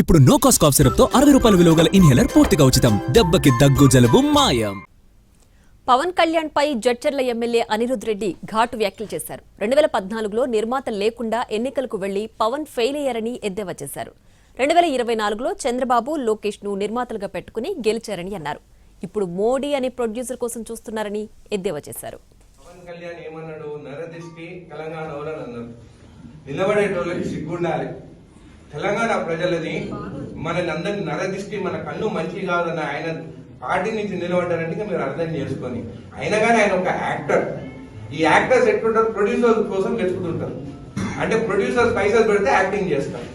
ఇప్పుడు no cost cough syrup తో 60 రూపాయల విలువ గల ఇన్హేలర్ పూర్తిగా ఉచితం. దెబ్బకి దగ్గు జలుబు మాయం. పవన్ కళ్యాణ్ పై జడ్చర్ల ఎమ్మెల్యే అనిరుద్ రెడ్డి ఘాటు వ్యాఖ్యలు చేశారు. 2014లో నిర్మాత లేకుండా ఎన్నికలకు వెళ్లి పవన్ ఫెయిల్ అయ్యారని ఎద్దేవా చేశారు. 2024లో చంద్రబాబు లోకేష్ ను నిర్మాతలుగా పెట్టుకుని గెలిచారని అన్నారు. ఇప్పుడు మోడీ అనే ప్రొడ్యూసర్ కోసం చూస్తున్నారని ఎద్దేవా చేశారు. పవన్ కళ్యాణ్ ఏమన్నాడు? నరదిష్టి తెలంగాణ అన్నారు. నిలబడేటోళ్ళకి సిగ్గుండాలి. తెలంగాణ ప్రజలని మనని అందరినీ నరదిష్టి, మన కన్ను మంచి కాదన్న ఆయన పార్టీ నుంచి నిలబడ్డారంటే మీరు అర్థం చేసుకొని. అయినా కానీ ఆయన ఒక యాక్టర్. ఈ యాక్టర్స్ ఎట్లుంటారు? ప్రొడ్యూసర్ కోసం వెతుకుతుంటారు. అంటే ప్రొడ్యూసర్స్ పైసలు పెడితే యాక్టింగ్ చేస్తారు.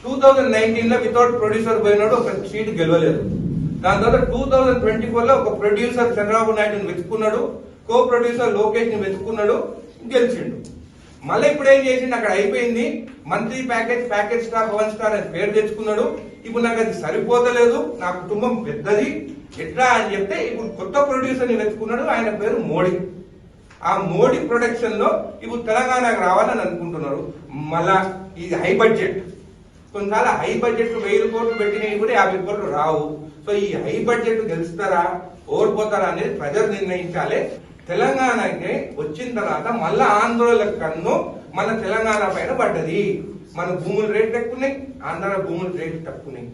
2019లో వితౌట్ ప్రొడ్యూసర్ పోయినాడు, ఒక సీట్ గెలవలేదు. దాని తర్వాత 2024లో ఒక ప్రొడ్యూసర్ చంద్రబాబు నాయుడుని వెతుకున్నాడు, కో ప్రొడ్యూసర్ లోకేష్ ని వెతుకున్నాడు, గెలిచిండు. మళ్ళీ ఇప్పుడు ఏం చేసిండు? అక్కడ అయిపోయింది. మంత్లీ ప్యాకేజ్ స్టార్, 1 స్టార్ అని పేరు తెచ్చుకున్నాడు. ఇప్పుడు నాకు అది సరిపోతలేదు, నా కుటుంబం పెద్దది, ఎట్లా అని చెప్తే ఇప్పుడు కొత్త ప్రొడ్యూసర్ ని వెతుకున్నాడు. ఆయన పేరు మోడీ. ఆ మోడీ ప్రొడక్షన్ లో ఇప్పుడు తెలంగాణకు రావాలని అనుకుంటున్నారు. మళ్ళా ఇది హై బడ్జెట్. కొన్నిసార్లు హై బడ్జెట్ 1000 కోట్లు పెట్టినవి కూడా 50 కోట్లు రావు. సో ఈ హై బడ్జెట్ గెలుస్తారా ఓడిపోతారా అనేది ప్రజలు నిర్ణయించాలి. తెలంగాణకి వచ్చిన తర్వాత మళ్ళా ఆంధ్రోల కన్ను మన తెలంగాణ పైన పడ్డది. మన భూముల రేట్లు ఎక్కున్నాయి, ఆంధ్ర భూముల రేట్లు తక్కున్నాయి.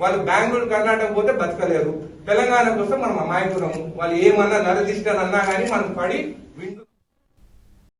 వాళ్ళు బెంగళూరు కర్ణాటక పోతే బతకలేరు. తెలంగాణ కోసం మనం అమాయకులము. వాళ్ళు ఏమన్నా నరదిష్టానన్నా కానీ మనం పడి వింటూ